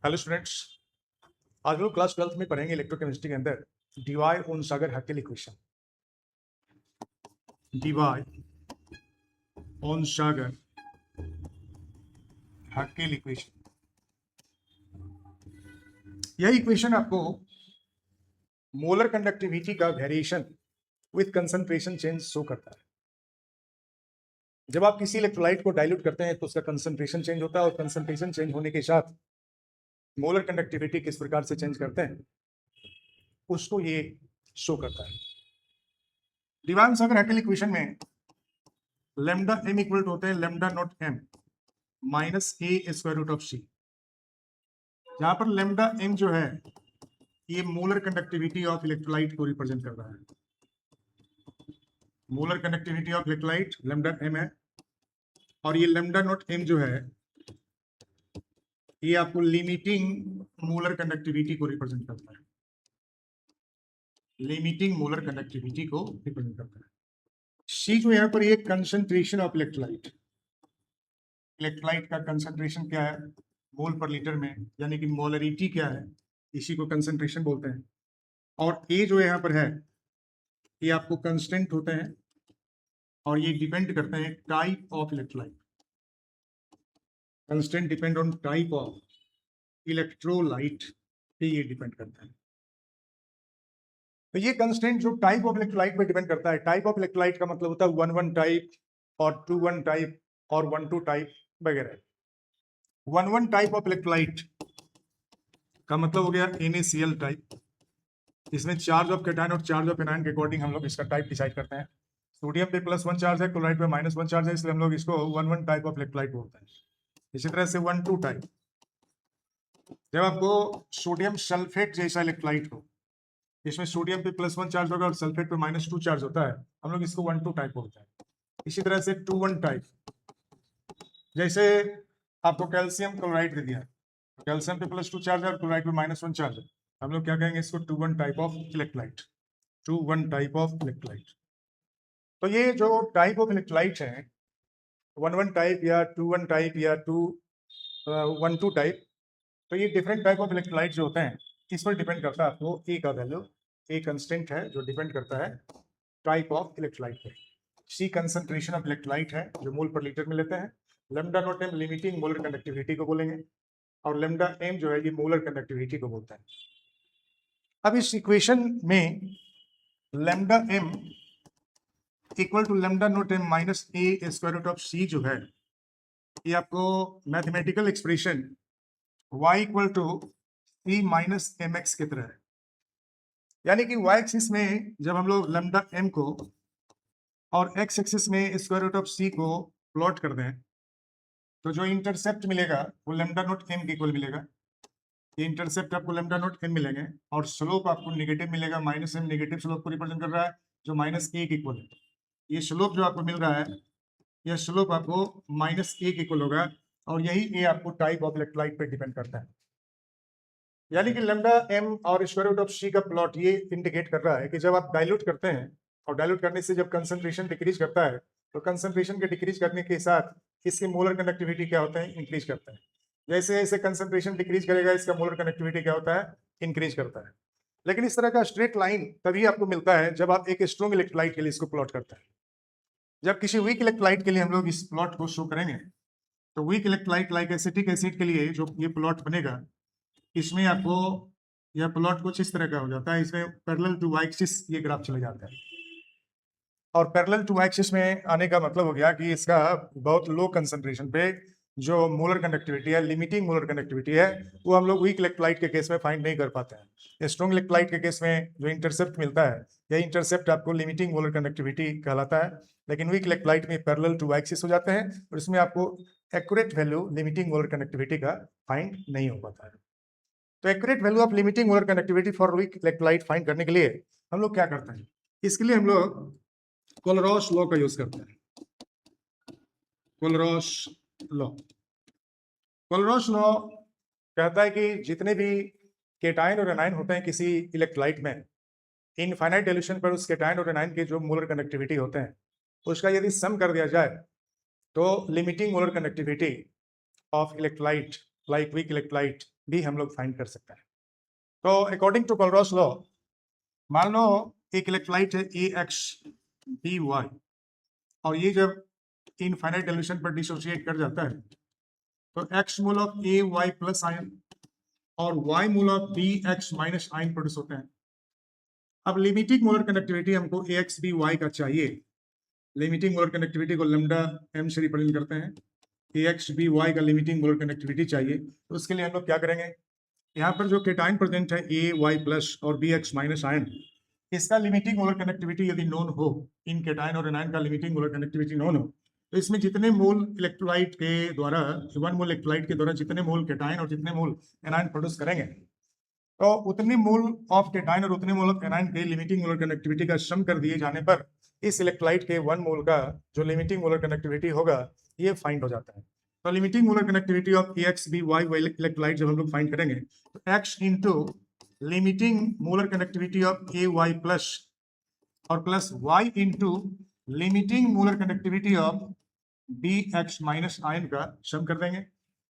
Hello students, आज लोग class 12th में पढ़ेंगे इलेक्ट्रोकेमिस्ट्री के अंदर Debye Onsager Huckel equation. Debye Onsager Huckel equation, यह इक्वेशन आपको मोलर कंडक्टिविटी का variation with concentration change show करता है। जब आप किसी इलेक्ट्रोलाइट को डाइल्यूट करते हैं तो उसका कंसंट्रेशन चेंज होता है, और कंसंट्रेशन चेंज होने के साथ मोलर कंडक्टिविटी किस प्रकार से चेंज करते हैं उसको ये शो करता है। Debye Onsager Huckel equation में लेमडा एम इक्वल टू होते हैं lambda naught M minus A square root of C. जहां पर लेमडा एम जो है ये मोलर कंडक्टिविटी ऑफ इलेक्ट्रोलाइट को रिप्रेजेंट कर रहा है। Molar conductivity of electrolyte lambda M है, और ये लेमडा नॉट एम जो है ये आपको लिमिटिंग मोलर कंडक्टिविटी को रिप्रेजेंट करता है। लिमिटिंग मोलर कंडक्टिविटी को रिप्रेजेंट करता है। सी जो यहाँ पर ये कंसंट्रेशन ऑफ इलेक्ट्रोलाइट, इलेक्ट्रोलाइट का कंसंट्रेशन क्या है मोल पर लीटर में, यानी कि मोलरिटी क्या है, इसी को कंसंट्रेशन बोलते हैं। और ए जो यहाँ पर है ये आपको कांस्टेंट होते हैं, और ये डिपेंड करते हैं type of electrolyte. Constant depend on type of electrolyte पे ये डिपेंड करता है। तो ये कांस्टेंट जो टाइप ऑफ इलेक्ट्रोलाइट पे डिपेंड करता है, टाइप ऑफ इलेक्ट्रोलाइट का मतलब होता है 1,1 टाइप और 2,1 टाइप और 1,2 टाइप वगैरह। 1,1 टाइप ऑफ इलेक्ट्रोलाइट का मतलब हो गया NaCl टाइप। इसमें चार्ज ऑफ कैटायन और चार्ज ऑफ एनायन के अकॉर्डिंग हम लोग इसका टाइप डिसाइड करते हैं। सोडियम पे +1 चार्ज है, क्लोराइड पे -1 चार्ज है, इसलिए हम लोग इसको 1,1 टाइप ऑफ इलेक्ट्रोलाइट बोलते हैं। इसी तरह से 1,2 टाइप, जब आपको सोडियम सल्फेट जैसा इलेक्ट्रोलाइट हो, इसमें सोडियम पे +1 चार्ज होगा और सल्फेट पे -2 चार्ज होता है, हम लोग इसको 1,2 टाइप बोलते हैं। इसी तरह से 2,1 टाइप, जैसे आपको कैल्शियम क्लोराइड दे दिया, कैल्शियम पे +2 चार्ज है और क्लोराइड पे -1 चार्ज है, हम लोग क्या कहेंगे इसको 2,1 type of electrolyte. 2,1 type of electrolyte. तो ये जो टाइप ऑफ इलेक्ट्रोलाइट है 1,1 टाइप या 2,1 टाइप या 1,2 टाइप, तो ये डिफरेंट टाइप ऑफ इलेक्ट्रोलाइट जो होते हैं इस पर डिपेंड करता है आपको ए का वैल्यू। ए कंस्टेंट है जो डिपेंड करता है टाइप ऑफ इलेक्ट्रोलाइट पर। सी कंसंट्रेशन ऑफ इलेक्ट्रोलाइट है जो मोल पर लीटर में लेते हैं। Lambda naught M limiting molar conductivity को बोलेंगे, और लेमडा एम जो है ये मोलर कंडक्टिविटी को बोलता है। अब इस इक्वेशन में lambda M equal to lambda naught M minus A square root of C जो है ये आपको mathematical expression y equal to C minus M X की तरह है। यानी कि y एक्सिस में जब हम लोग लेमडा एम को और x एक्सिस में स्क्वायर रूट ऑफ सी को प्लॉट कर दें तो जो इंटरसेप्ट मिलेगा वो लेमडा नॉट एम के इक्वल मिलेगा। ये इंटरसेप्ट आपको लेमडा नॉट एम मिलेंगे, और स्लोप आपको नेगेटिव मिलेगा, -m नेगेटिव स्लोप को रिप्रेजेंट कर रहा है जो -a के इक्वल है। ये स्लोप जो आपको मिल रहा है यह स्लोप आपको -a के इक्वल होगा, और यही a आपको टाइप ऑफ इलेक्ट्रोलाइट पे डिपेंड करता है। यानी कि लेमडा एम और स्क्वायर रूट ऑफ सी का प्लॉट ये इंडिकेट कर रहा है कि जब आप डाइल्यूट करते हैं और डाइल्यूट करने से जब कंसंट्रेशन डिक्रीज करता है तो कंसंट्रेशन के डिक्रीज करने के साथ इसके मोलर कंडक्टिविटी क्या होता है, इंक्रीज करता है। जैसे जैसे कंसंट्रेशन डिक्रीज करेगा इसका मोलर कंडक्टिविटी क्या होता है, इंक्रीज करता है। लेकिन इस तरह का स्ट्रेट लाइन तभी आपको मिलता है जब आप एक स्ट्रॉन्ग इलेक्ट्रोलाइट के लिए इसको प्लॉट करते हैं। जब किसी वीक इलेक्ट्रोलाइट के लिए हम लोग इस प्लॉट को शो करेंगे तो weak electrolyte like acetic acid के लिए जो ये प्लॉट बनेगा इसमें आपको यह प्लॉट कुछ इस तरह का हो जाता है। इसमें पैरेलल टू वाई एक्सिस ये ग्राफ चले जाता है, और पैरेलल टू वाई एक्सिस में आने का मतलब हो गया कि इसका बहुत लो कंसंट्रेशन पे जो मोलर कंडक्टिविटी है, लिमिटिंग मोलर कंडक्टिविटी है, वो हम लोग वीक इलेक्ट्रोलाइट के केस में फाइंड नहीं कर पाते हैं। स्ट्रॉन्ग इलेक्ट्रोलाइट के केस में जो इंटरसेप्ट मिलता है यह इंटरसेप्ट आपको लिमिटिंग मोलर कंडक्टिविटी कहलाता है। लेकिन वीक इलेक्ट्रोलाइट में पैरेलल टू वाई एक्सिस हो जाते हैं और इसमें आपको accurate value limiting molar connectivity का फाइंड नहीं हो पाता है। तो accurate value of limiting molar connectivity for weak electrolyte find करने के लिए हम लोग क्या करते हैं, इसके लिए हम लोग कोलरॉस लॉ का यूज करते हैं। कोलरॉस लॉ, कोलरॉस लॉ कहता है कि जितने भी केटायन और एनायन होते हैं किसी इलेक्ट्रोलाइट में, इनफाइनाइट डाइल्यूशन पर उस केटायन और एनायन के जो मोलर कनेक्टिविटी होते हैं उसका यदि सम कर दिया जाए तो limiting molar connectivity of electrolyte like weak electrolyte भी हम लोग फाइंड कर सकते हैं। तो अकॉर्डिंग टू कोलरॉस लॉ, मान लो एक इलेक्ट्रोलाइट है AXBY, और ये जब इनफाइनाइट डाइल्यूशन पर डिसोसिएट कर जाता है तो X mole of AY plus ion और Y mole of BX minus ion produce होते हैं। अब लिमिटिंग मोलर कनेक्टिविटी हमको AXBY का चाहिए। लिमिटिंग मोलर कनेक्टिविटी को लैम्डा m से रिप्रेजेंट करते हैं। AXBY का लिमिटिंग मोलर कनेक्टिविटी चाहिए, तो उसके लिए हम लोग क्या करेंगे, यहाँ पर जो केटाइन प्रेजेंट है AY प्लस और BX माइनस आयन, इसका लिमिटिंग मोलर कनेक्टिविटी यदि नोन हो, इन केटाइन और एनायन का लिमिटिंग मोलर कनेक्टिविटी नोन हो, तो इसमें जितने मोल इलेक्ट्रोलाइट के द्वारा, 1 मोल इलेक्ट्रोलाइट के द्वारा जितने मोल केटाइन और जितने मोल एनायन प्रोड्यूस करेंगे, तो उतने मोल ऑफ केटाइन और उतने मोल ऑफ एनायन के लिमिटिंग मोलर कनेक्टिविटी का सम कर दिए जाने पर इस इलेक्ट्रोलाइट के 1 मोल का जो लिमिटिंग मोलर कनेक्टिविटी होगा ये फाइंड हो जाता है। तो limiting molar connectivity of AXBY electrolyte जब हम लोग फाइंड करेंगे तो X into limiting molar connectivity of AY plus और plus Y into limiting molar connectivity of BX minus ion का सम कर देंगे।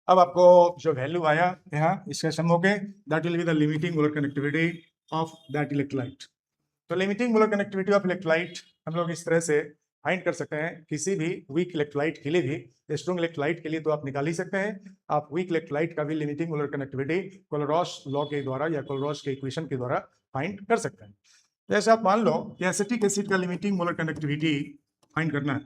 अब आपको जो वैल्यू आया यहाँ इसका सम हो गए, that will be the limiting molar connectivity of that electrolyte. तो limiting molar connectivity of electrolyte हम लोग इस तरह से फाइंड कर सकते हैं। किसी भी वीक इलेक्ट्रोलाइट के लिए भी, स्ट्रॉन्ग इलेक्ट्रोलाइट के लिए तो आप निकाल ही सकते हैं, आप वीक इलेक्ट्रोलाइट का भी लिमिटिंग मोलर कनेक्टिविटी कोलरॉस लॉ के द्वारा या कोलरॉस के इक्वेशन के द्वारा फाइंड कर सकते हैं। जैसे आप मान लो कि एसिटिक एसिड का लिमिटिंग मोलर कनेक्टिविटी फाइंड करना है,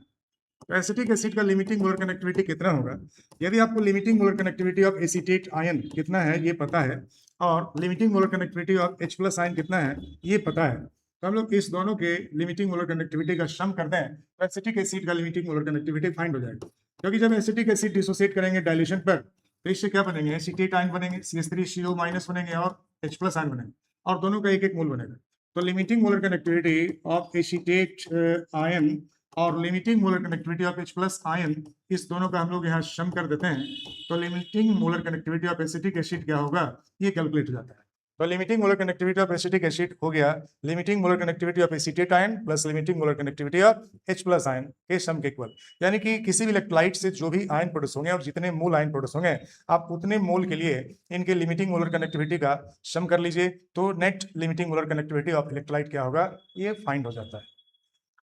तो एसिटिक एसिड का लिमिटिंग मोलर कनेक्टिविटी कितना होगा। यदि आपको limiting molar connectivity of acetate ion कितना है ये पता है और limiting molar connectivity of H plus ion कितना है ये पता है, तो हम लोग इस दोनों के लिमिटिंग मोलर कनेक्टिविटी का सम कर दें तो एसिटिक एसिड का लिमिटिंग मोलर कनेक्टिविटी फाइंड हो जाएगा। क्योंकि जब एसिटिक एसिड डिसोसिएट करेंगे डाइल्यूशन पर तो इससे क्या बनेंगे, एसीटेट आयन बनेंगे, CH3CO माइनस बनेंगे और H प्लस आयन बनेंगे और दोनों का एक एक मोल बनेगा। तो limiting molar connectivity of acetate ion और limiting molar connectivity of H plus ion, इस दोनों का हम लोग यहाँ सम कर देते हैं तो limiting molar connectivity of acetic acid क्या होगा ये कैलकुलेट हो जाता है। तो limiting molar connectivity of acetic acid हो गया limiting molar connectivity of acetate ion plus limiting molar connectivity of H plus ion के सम के इक्वल। यानी कि किसी भी इलेक्ट्रोलाइट से जो भी आयन प्रोड्यूस होंगे और जितने मोल आयन प्रोड्यूस होंगे आप उतने मोल के लिए इनके लिमिटिंग मोलर कनेक्टिविटी का सम कर लीजिए, तो net limiting molar connectivity of electrolyte क्या होगा ये फाइंड हो जाता है।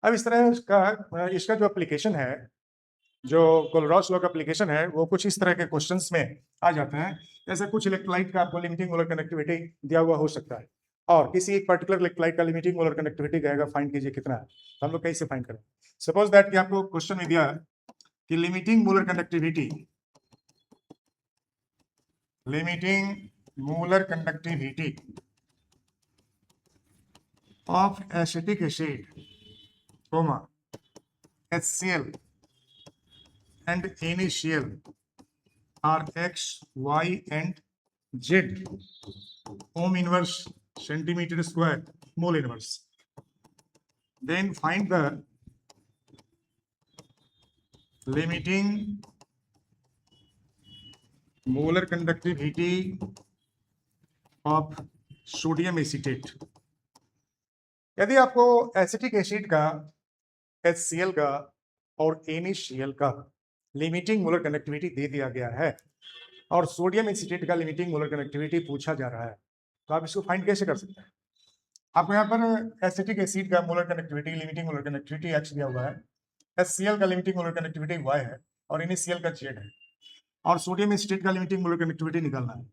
अब इस तरह इसका जो एप्लीकेशन है, जो कोलरॉस लॉ का एप्लीकेशन है, वो कुछ इस तरह के क्वेश्चंस में आ जाते हैं। जैसे कुछ इलेक्ट्रोलाइट का आपको लिमिटिंग मोलर कनेक्टिविटी दिया हुआ हो सकता है और किसी एक पर्टिकुलर इलेक्ट्रोलाइट का लिमिटिंग मोलर कनेक्टिविटी कहेगा फाइंड कीजिए कितना है, तो हम लोग कैसे फाइंड करें। सपोज दैट कि आपको क्वेश्चन में दिया कि limiting molar connectivity of acetic acid HCl and initial are X, Y and Z ohm inverse centimeter square mole inverse. Then find the limiting molar conductivity of sodium acetate. यदि आपको acetic acid का, HCl का और NaCl का limiting molar connectivity दे दिया गया है और सोडियम एसीटेट का लिमिटिंग मोलर कनेक्टिविटी पूछा जा रहा है, तो आप इसको फाइंड कैसे कर सकते हैं। आपको यहाँ पर एसिटिक एसिड का molar connectivity, limiting molar connectivity X दिया हुआ है, HCl का लिमिटिंग मोलर कनेक्टिविटी Y है और NaCl का Z है और सोडियम एसीटेट का लिमिटिंग मोलर कनेक्टिविटी निकालना है।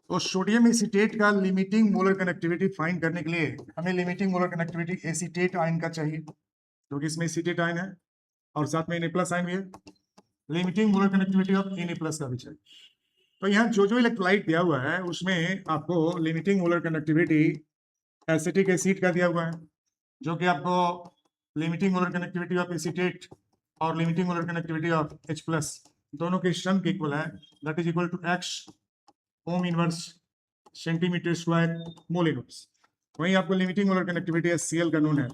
तो सोडियम एसीटेट का लिमिटिंग मोलर कनेक्टिविटी फाइंड करने के लिए हमें limiting molar connectivity acetate ion का चाहिए, क्योंकि इसमें एसीटेट आयन है और साथ में Na प्लस आयन भी है। Limiting molar connectivity of Na plus का भी चाहिए। तो यहाँ जो इलेक्ट्रोलाइट दिया हुआ है उसमें आपको limiting molar connectivity acetic acid का दिया हुआ है, जो कि आपको limiting molar connectivity of acetate और limiting molar connectivity of H plus दोनों के सम के इक्वल है, that is equal to X ohm inverse centimetre square mole inverse. वहीं आपको लिमिटिंग मोलर कनेक्टिविटी HCl का नोन है,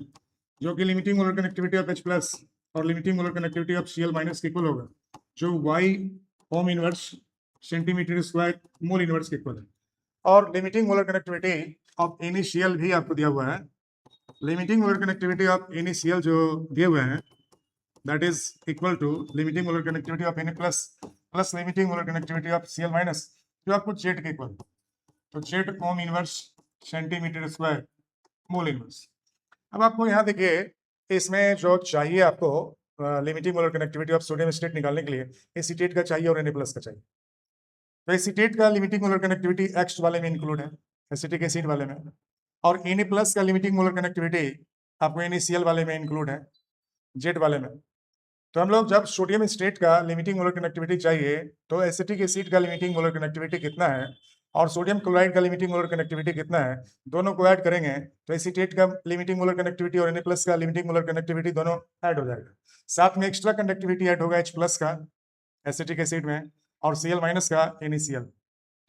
जो कि limiting molar connectivity of H plus और limiting molar connectivity of Cl minus के इक्वल होगा, जो Y ohm inverse centimetre square mole inverse के इक्वल है। और limiting molar connectivity of NaCl भी आपको दिया हुआ है। Limiting molar connectivity of NaCl जो दिए हुए हैं that is equal to limiting molar connectivity of Na plus plus limiting molar connectivity of Cl minus, जो आपको जेड के इक्वल, तो Z ohm inverse centimetre square mole inverse. अब आपको यहाँ देखिए, इसमें जो चाहिए आपको limiting molar connectivity of sodium acetate निकालने के लिए एसीटेट का चाहिए और Na+ का चाहिए। तो एसीटेट का लिमिटिंग मोलर कनेक्टिविटी एक्स वाले में इंक्लूड है, एसिटिक एसिड वाले में, और Na+ का लिमिटिंग मोलर कनेक्टिविटी आपको NaCl वाले में इंक्लूड है, जेड वाले में। तो हम लोग जब सोडियम एसीटेट का लिमिटिंग मोलर कनेक्टिविटी चाहिए तो एसिटिक एसिड का लिमिटिंग मोलर कनेक्टिविटी कितना है और सोडियम क्लोराइड का लिमिटिंग मोलर कनेक्टिविटी कितना है, दोनों को ऐड करेंगे तो एसीटेट का लिमिटिंग मोलर कनेक्टिविटी और Na+ का लिमिटिंग मोलर कनेक्टिविटी दोनों ऐड हो जाएगा। साथ में एक्स्ट्रा कंडक्टिविटी ऐड होगा H+ का एसिटिक एसिड में और Cl- का NaCl।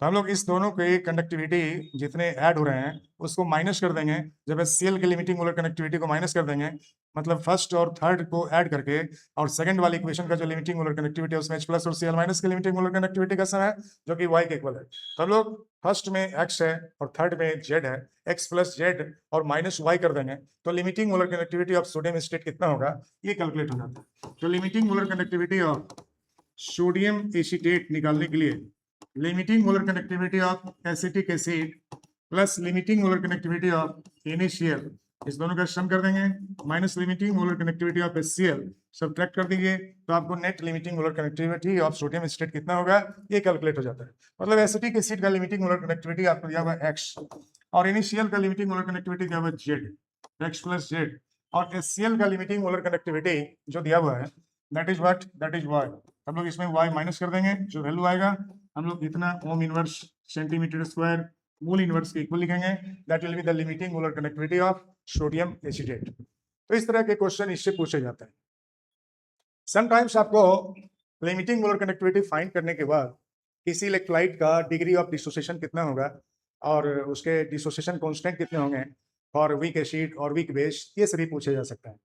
तो हम लोग इस दोनों के कंडक्टिविटी जितने ऐड हो रहे हैं उसको माइनस कर देंगे। जब Cl के लिमिटिंग मोलर कनेक्टिविटी को माइनस कर देंगे, मतलब फर्स्ट और थर्ड को ऐड करके, और सेकंड वाली इक्वेशन का जो लिमिटिंग मोलर कनेक्टिविटी है उसमें H+ और Cl- के लिमिटिंग मोलर कनेक्टिविटी का सम है जो कि Y के इक्वल है। तो हम लोग फर्स्ट में X है और थर्ड में Z है, X + Z और -Y कर देंगे तो limiting molar connectivity of sodium acetate कितना होगा ये कैलकुलेट हो जाता है। तो limiting molar connectivity of sodium acetate निकालने के लिए limiting molar connectivity of acetic acid plus limiting molar connectivity of NaCl, इस दोनों का सम कर देंगे, minus limiting molar connectivity of HCl subtract कर दीजिए तो आपको net limiting molar connectivity of sodium acetate कितना होगा ये कैलकुलेट हो जाता है। मतलब एसिटिक एसिड का लिमिटिंग मोलर कनेक्टिविटी आपको दिया हुआ है X और NaCl का लिमिटिंग मोलर कनेक्टिविटी दिया हुआ है Z, X + Z, और HCl का लिमिटिंग मोलर कनेक्टिविटी जो दिया हुआ है that is what, that is Y। हम लोग इसमें Y माइनस कर देंगे, जो वैल्यू आएगा हम लोग इतना ओम inverse centimetre square mole inverse के इक्वल लिखेंगे, that will be the limiting molar connectivity of sodium acetate. तो इस तरह के क्वेश्चन इससे पूछे जाते हैं। समटाइम्स आपको लिमिटिंग मोलर कनेक्टिविटी फाइंड करने के बाद किसी इलेक्ट्रोलाइट का डिग्री ऑफ डिसोसिएशन कितना होगा और उसके डिसोसिएशन कांस्टेंट कितने होंगे फॉर वीक एसिड और वीक बेस, ये सभी पूछे जा सकता है।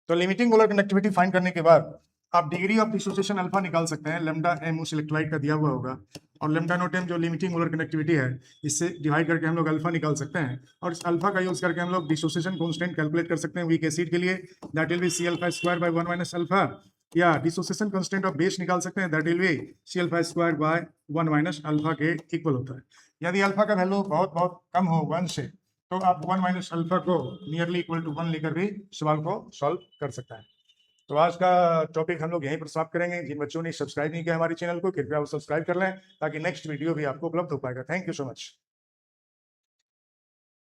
तो लिमिटिंग मोलर कनेक्टिविटी फाइंड करने के बाद आप डिग्री ऑफ डिसोसिएशन अल्फा निकाल सकते हैं, लैम्डा m उस इलेक्ट्रोलाइट का दिया हुआ होगा और लैम्डा नॉट m जो लिमिटिंग मोलर कनेक्टिविटी है इससे डिवाइड करके हम लोग अल्फा निकाल सकते हैं और इस अल्फा का यूज करके हम लोग डिसोसिएशन कांस्टेंट कैलकुलेट कर सकते हैं वीक एसिड के लिए, that will B C∝² by 1 - alpha, या डिसोसिएशन कांस्टेंट ऑफ बेस निकाल सकते हैं, that will B C∝² by 1 - alpha के इक्वल होता है। यदि अल्फा का वैल्यू बहुत बहुत कम हो 1 से तो आप 1 - अल्फा को नियरली इक्वल टू 1 लेकर भी सवाल को सॉल्व कर सकता है। तो आज का टॉपिक हम लोग यहीं पर समाप्त करेंगे। जिन बच्चों ने सब्सक्राइब नहीं किया हमारे चैनल को कृपया वो सब्सक्राइब कर लें ताकि नेक्स्ट वीडियो भी आपको उपलब्ध हो पाएगा। Thank you so much.